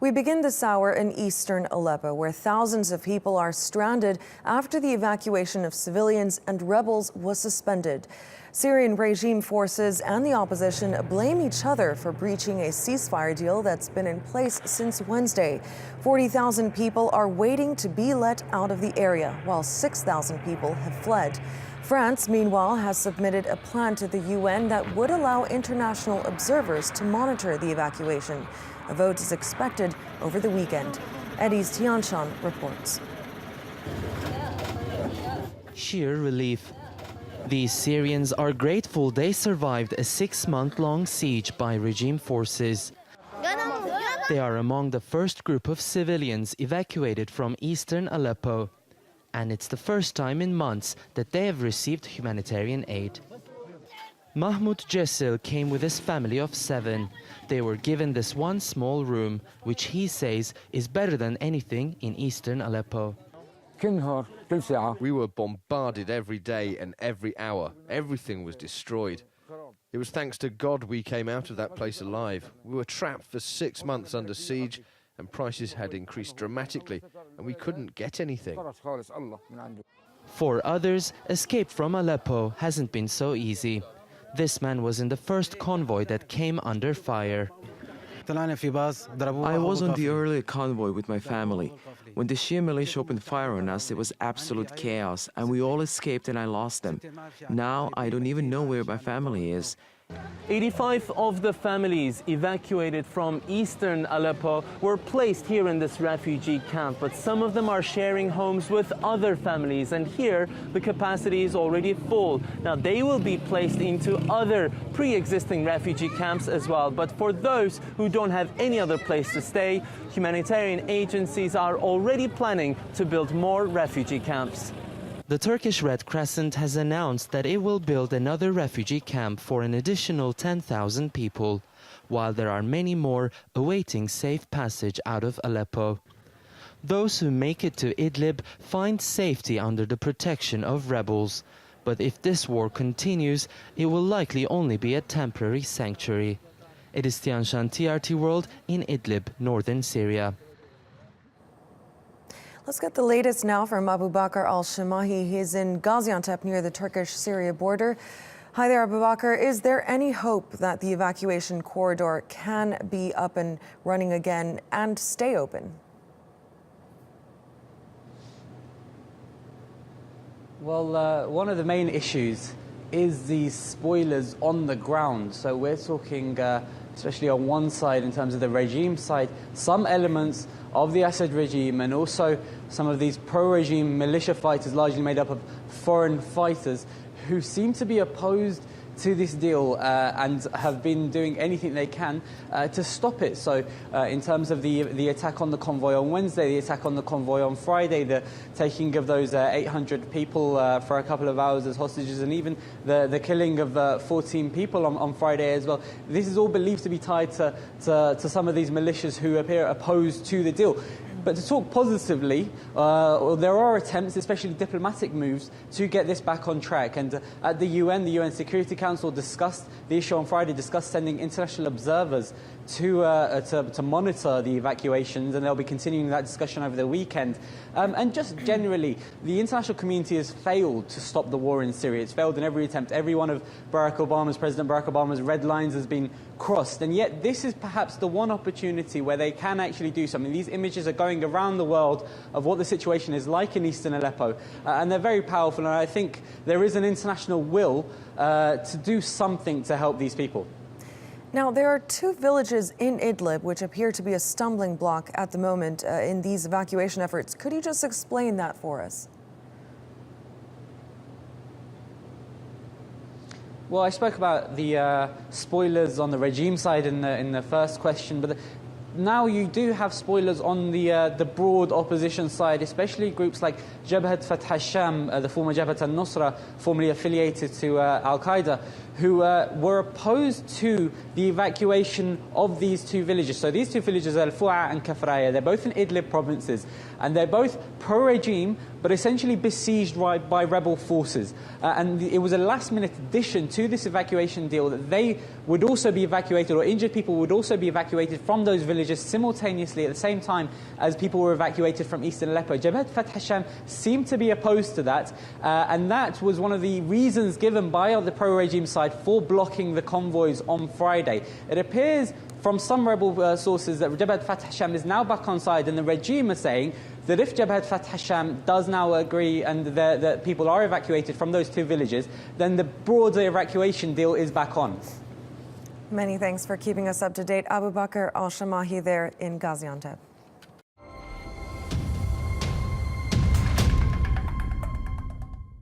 We begin this hour in eastern Aleppo, where thousands of people are stranded after the evacuation of civilians and rebels was suspended. Syrian regime forces and the opposition blame each other for breaching a ceasefire deal that's been in place since Wednesday. 40,000 people are waiting to be let out of the area, while 6,000 people have fled. France, meanwhile, has submitted a plan to the UN that would allow international observers to monitor the evacuation. A vote is expected over the weekend. Eddie's Tianshan reports. Sheer relief. These Syrians are grateful they survived a 6-month-long siege by regime forces. They are among the first group of civilians evacuated from eastern Aleppo. And it's the first time in months that they have received humanitarian aid. Mahmoud Jessil came with his family of 7. They were given this one small room, which he says is better than anything in eastern Aleppo. We were bombarded every day and every hour. Everything was destroyed. It was thanks to God we came out of that place alive. We were trapped for 6 months under siege, and prices had increased dramatically, and we couldn't get anything. For others, escape from Aleppo hasn't been so easy. This man was in the first convoy that came under fire. I was on the earlier convoy with my family. When the Shia militia opened fire on us, it was absolute chaos, and we all escaped and I lost them. Now I don't even know where my family is. 85 of the families evacuated from eastern Aleppo were placed here in this refugee camp, but some of them are sharing homes with other families, and here the capacity is already full. Now they will be placed into other pre-existing refugee camps as well, but for those who don't have any other place to stay, humanitarian agencies are already planning to build more refugee camps. The Turkish Red Crescent has announced that it will build another refugee camp for an additional 10,000 people, while there are many more awaiting safe passage out of Aleppo. Those who make it to Idlib find safety under the protection of rebels. But if this war continues, it will likely only be a temporary sanctuary. It is Tianshan, TRT World in Idlib, northern Syria. Let's get the latest now from Abu Bakr al-Shamahi. He's in Gaziantep near the Turkish-Syria border. Hi there, Abu Bakr. Is there any hope that the evacuation corridor can be up and running again and stay open? Well, one of the main issues is these spoilers on the ground. So we're talking, especially on one side in terms of the regime side, some elements of the Assad regime and also some of these pro-regime militia fighters, largely made up of foreign fighters, who seem to be opposed to this deal and have been doing anything they can to stop it. So in terms of the attack on the convoy on Wednesday, the attack on the convoy on Friday, the taking of those 800 people for a couple of hours as hostages, and even the killing of 14 people on Friday as well. This is all believed to be tied to some of these militias who appear opposed to the deal. But to talk positively, there are attempts, especially diplomatic moves, to get this back on track. And at the UN Security Council discussed the issue on Friday, discussed sending international observers to monitor the evacuations, and they'll be continuing that discussion over the weekend. And just generally, the international community has failed to stop the war in Syria. It's failed in every attempt. Every one of President Barack Obama's red lines has been crossed. And yet this is perhaps the one opportunity where they can actually do something. These images are going around the world of what the situation is like in eastern Aleppo, and they're very powerful, and I think there is an international will to do something to help these people. Now, there are 2 villages in Idlib which appear to be a stumbling block at the moment in these evacuation efforts. Could you just explain that for us? Well, I spoke about the spoilers on the regime side in the first question, but now you do have spoilers on the broad opposition side, especially groups like Jabhat Fath al-Sham, the former Jabhat al-Nusra, formerly affiliated to Al-Qaeda, who were opposed to the evacuation of these two villages. So these two villages are Al-Fu'a and Kafraya. They're both in Idlib provinces, and they're both pro-regime, but essentially besieged by rebel forces. And it was a last-minute addition to this evacuation deal that they would also be evacuated, or injured people would also be evacuated from those villages simultaneously at the same time as people were evacuated from eastern Aleppo. Jabhat Fath Hasham seemed to be opposed to that, and that was one of the reasons given by the pro-regime side for blocking the convoys on Friday. It appears from some rebel sources that Jabhat Fath Hasham is now back on side, and the regime are saying that if Jabhat Fath Hasham does now agree and that people are evacuated from those two villages, then the broader evacuation deal is back on. Many thanks for keeping us up to date. Abu Bakr al-Shamahi there in Gaziantep.